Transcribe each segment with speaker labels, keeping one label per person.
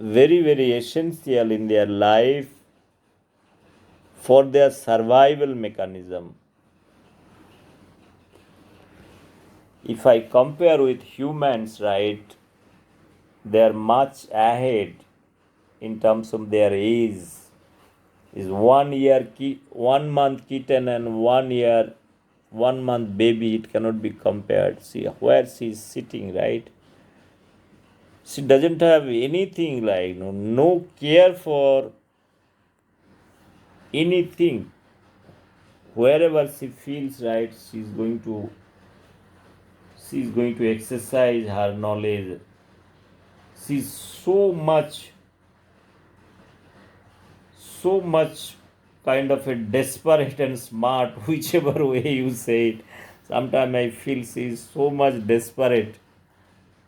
Speaker 1: very essential in their life for their survival mechanism. If I compare with humans, right, they are much ahead in terms of their age. Is 1 month kitten and 1 year 1 month baby, it cannot be compared. See where she is sitting, right? She doesn't have anything, like no care for anything. Wherever she feels right, she's going to exercise her knowledge. She's so much kind of a desperate and smart, whichever way you say it. Sometimes I feel she's so much desperate.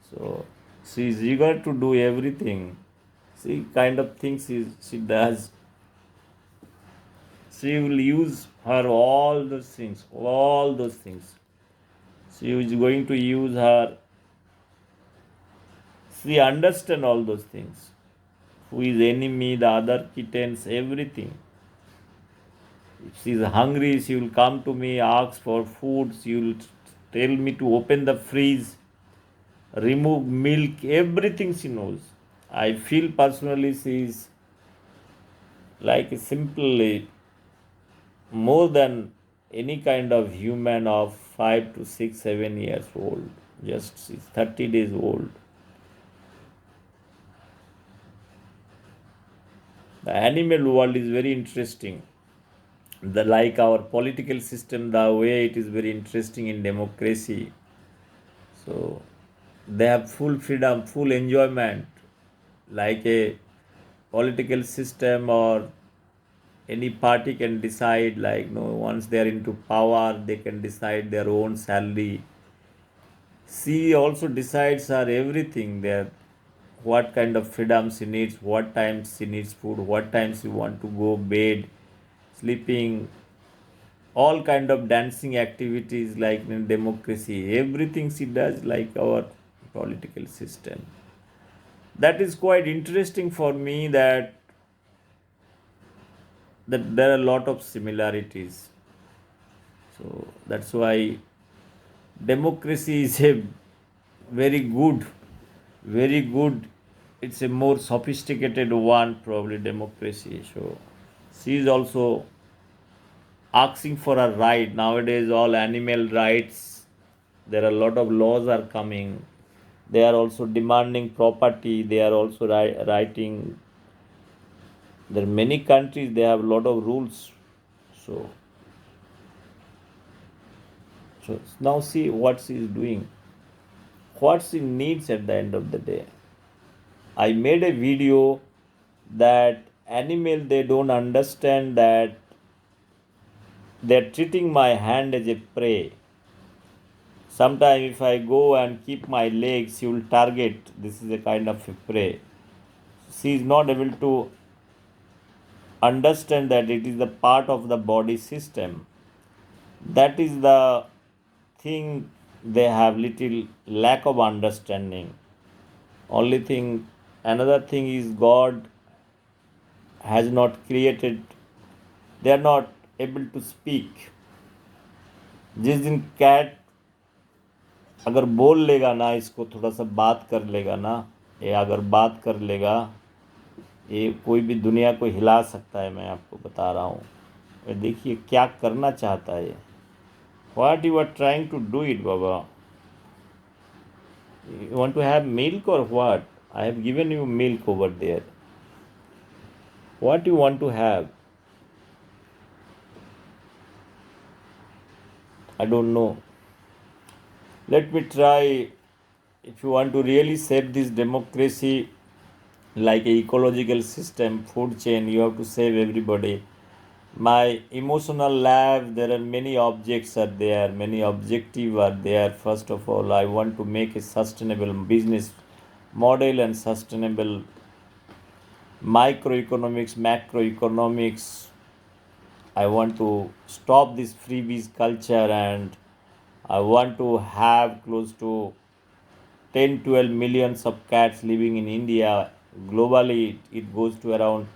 Speaker 1: So she's eager to do everything. She kind of thinks she does. She will use her all those things. She is going to use her. She understand all those things. Who is enemy, the other kittens, everything. If she is hungry, she will come to me, ask for food. She will tell me to open the fridge, remove milk, everything she knows. I feel personally she is like a simple, more than any kind of human of 5 to 6, 7 years old. Just she's 30 days old. The animal world is very interesting. Like our political system, the way it is very interesting in democracy. So they have full freedom, full enjoyment, like a political system or any party can decide, like once they are into power, they can decide their own salary. She also decides her everything there, what kind of freedom she needs, what times she needs food, what times she want to go bed, sleeping, all kind of dancing activities like in democracy. Everything she does like our political system. That is quite interesting for me, that there are a lot of similarities. So that's why democracy is a very good, very good. It's a more sophisticated one, probably democracy. So she is also asking for a right nowadays. All animal rights. There are a lot of laws are coming. They are also demanding property. They are also writing. There are many countries. They have a lot of rules. So so now see what she is doing, what she needs at the end of the day. I made a video that animal, they don't understand that they're treating my hand as a prey. Sometimes if I go and keep my legs, she will target. This is a kind of a prey. She is not able to understand that it is the part of the body system. That is the thing, they have little lack of understanding. Only thing, another thing is God has not created, they are not able to speak. जिस दिन cat अगर बोल लेगा ना, इसको थोड़ा सा बात कर लेगा ना, ये अगर बात कर लेगा, ये कोई भी दुनिया को हिला सकता है, मैं आपको बता रहा हूँ। ये देखिए क्या करना चाहता है। What you are trying to do it बाबा? You want to have milk or what? I have given you milk over there. What you want to have? I don't know. Let me try. If you want to really save this democracy, like a ecological system, food chain, you have to save everybody. My emotional lab, there are many objects are there, many objectives are there. First of all, I want to make a sustainable business model and sustainable microeconomics, macroeconomics. I want to stop this freebies culture, and I want to have close to 10 12 millions of cats living in India globally it goes to around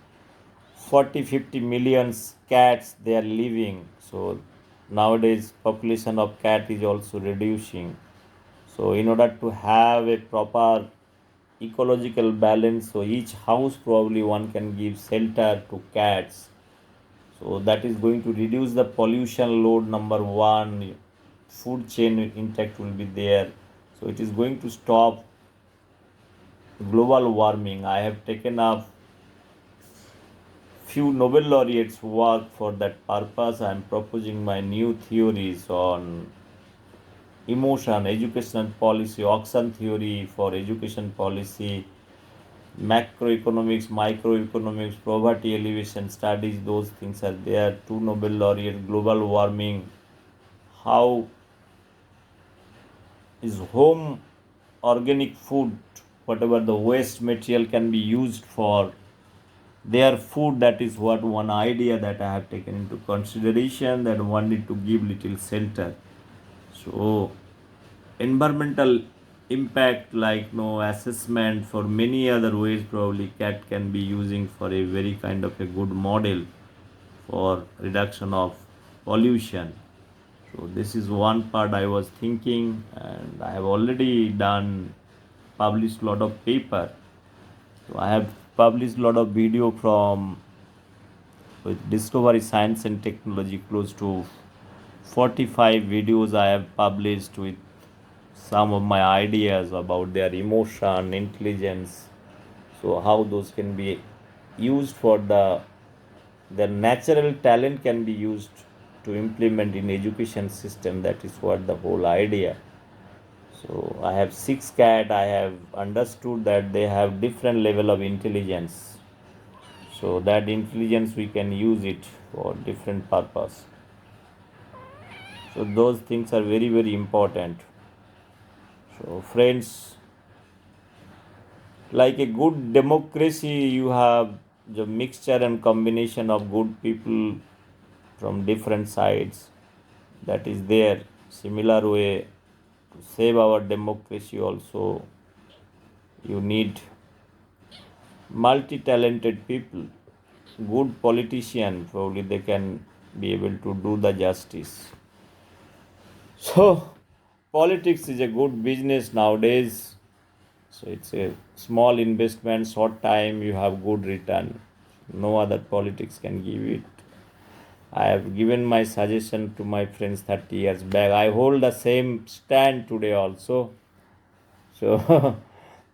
Speaker 1: 40-50 millions cats they are living. So nowadays population of cat is also reducing. So in order to have a proper ecological balance, so each house probably one can give shelter to cats. So that is going to reduce the pollution load. Number one, food chain intact will be there. So it is going to stop global warming. I have taken up few Nobel laureates work for that purpose. I am proposing my new theories on emotion, educational policy, auction theory for education policy, macroeconomics, microeconomics, poverty elevation studies. Those things are there. Two Nobel laureate, global warming, how is home organic food, whatever the waste material can be used for their food. That is what one idea that I have taken into consideration, that one need to give little shelter. So environmental impact, like no assessment for many other ways, probably cat can be using for a very kind of a good model for reduction of pollution. So this is one part I was thinking, and I have already done published lot of paper. So I have published lot of video from with Discovery Science and Technology. Close to 45 videos I have published with some of my ideas about their emotion, intelligence. So how those can be used for their natural talent can be used to implement in education system. That is what the whole idea. So I have six cat. I have understood that they have different level of intelligence. So that intelligence we can use it for different purpose. So those things are very very important. So friends, like a good democracy, you have the mixture and combination of good people from different sides. That is there. Similar way, to save our democracy also, you need multi-talented people, good politician, probably they can be able to do the justice. So politics is a good business nowadays. So it's a small investment, short time, you have good return. No other politics can give it. I have given my suggestion to my friends 30 years back. I hold the same stand today also. So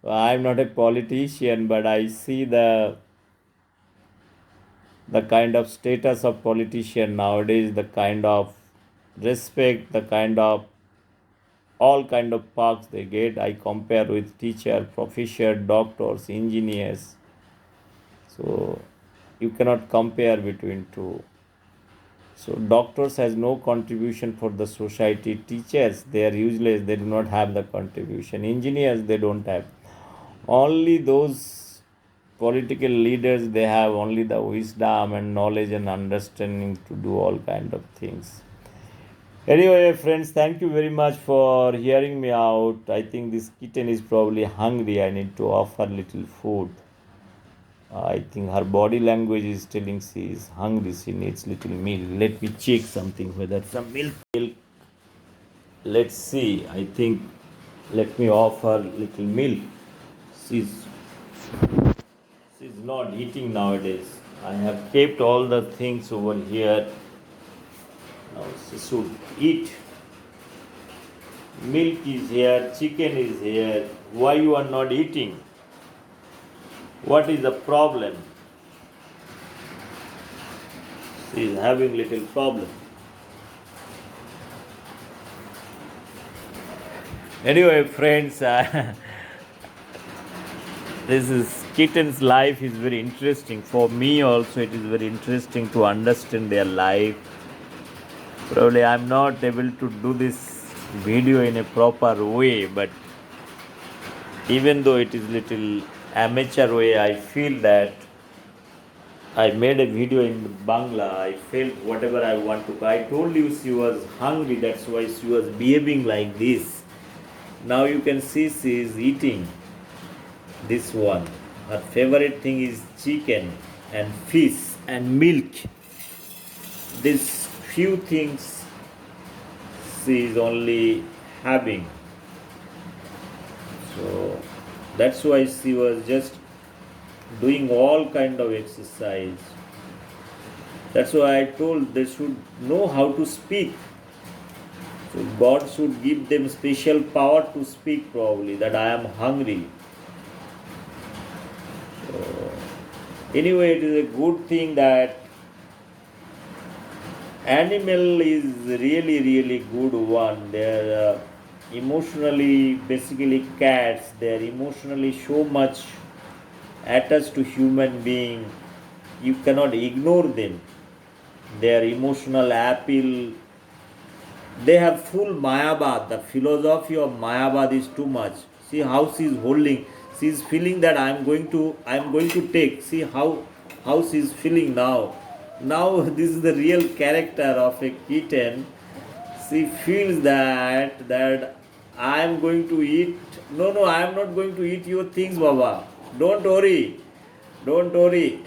Speaker 1: I'm not a politician, but I see the kind of status of politician nowadays, the kind of respect, the kind of all kind of perks they get. I compare with teacher, professor, doctors, engineers. So you cannot compare between two. So doctors has no contribution for the society. Teachers, they are useless. They do not have the contribution. Engineers, they don't have. Only those political leaders, they have only the wisdom and knowledge and understanding to do all kind of things. Anyway, friends, thank you very much for hearing me out. I think this kitten is probably hungry. I need to offer little food. I think her body language is telling she is hungry. She needs little milk. Let me check something whether some milk. Let's see. I think let me offer little milk. She's she's not eating nowadays. I have kept all the things over here. Now she should eat. Milk is here, chicken is here. Why you are not eating? What is the problem? She is having little problem. Anyway, friends, this is kitten's life is very interesting. For me also, it is very interesting to understand their life. Probably I'm not able to do this video in a proper way, but even though it is little amateur way, I feel that I made a video in Bangla. I felt whatever I want to. I told you she was hungry, that's why she was behaving like this. Now you can see she is eating this one. Her favorite thing is chicken and fish and milk. These few things she is only having. So that's why she was just doing all kind of exercise. That's why I told they should know how to speak. So God should give them special power to speak probably that I am hungry. So anyway, it is a good thing that animal is really good one. They're emotionally, basically cats. They're emotionally so much attached to human being. You cannot ignore them. Their emotional appeal. They have full Mayabad. The philosophy of Mayabad is too much. See how she is holding. She is feeling that I am going to take. See how she is feeling now. Now this is the real character of a kitten. She feels that I am going to eat. No, I am not going to eat your things, Baba. Don't worry. Don't worry.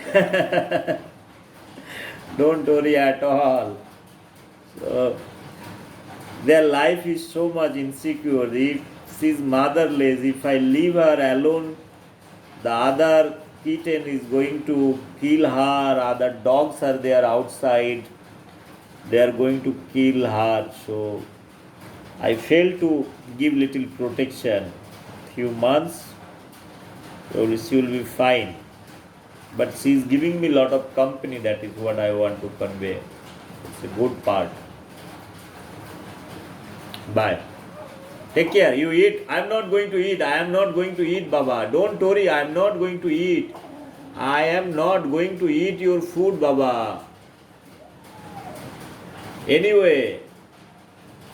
Speaker 1: Don't worry at all. So their life is so much insecure. If she's motherless, if I leave her alone, the other kitten is going to kill her. Other dogs are there outside. They are going to kill her. So I failed to give little protection. Few months, probably she will be fine. But she is giving me a lot of company. That is what I want to convey. It's a good part. Bye. Take care. You eat. I am not going to eat. I am not going to eat, Baba. Don't worry. I am not going to eat. I am not going to eat your food, Baba. Anyway,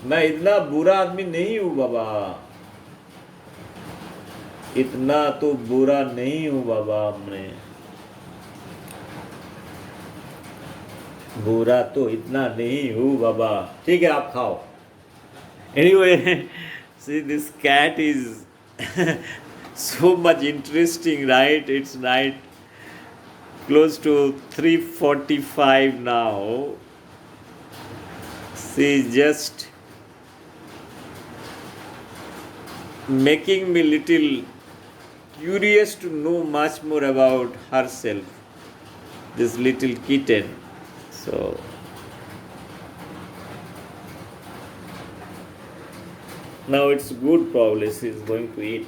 Speaker 1: मैं इतना बुरा आदमी नहीं हूँ बाबा. इतना तो बुरा नहीं हूँ बाबा. मैं बुरा तो इतना नहीं हूँ बाबा. ठीक है आप खाओ. Anyway, see this cat is so much interesting, right? It's night close to 3:45 now. She's just making me little curious to know much more about herself. This little kitten. So now it's good probably she's going to eat.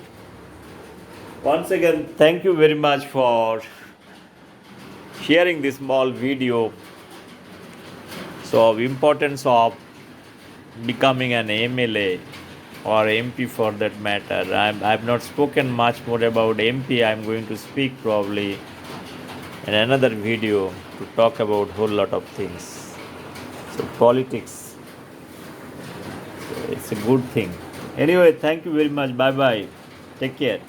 Speaker 1: Once again, thank you very much for sharing this small video. So importance of becoming an MLA or MP for that matter. I've not spoken much more about MP. I'm going to speak probably in another video to talk about whole lot of things. So politics, so it's a good thing. Anyway, thank you very much. Bye bye. Take care.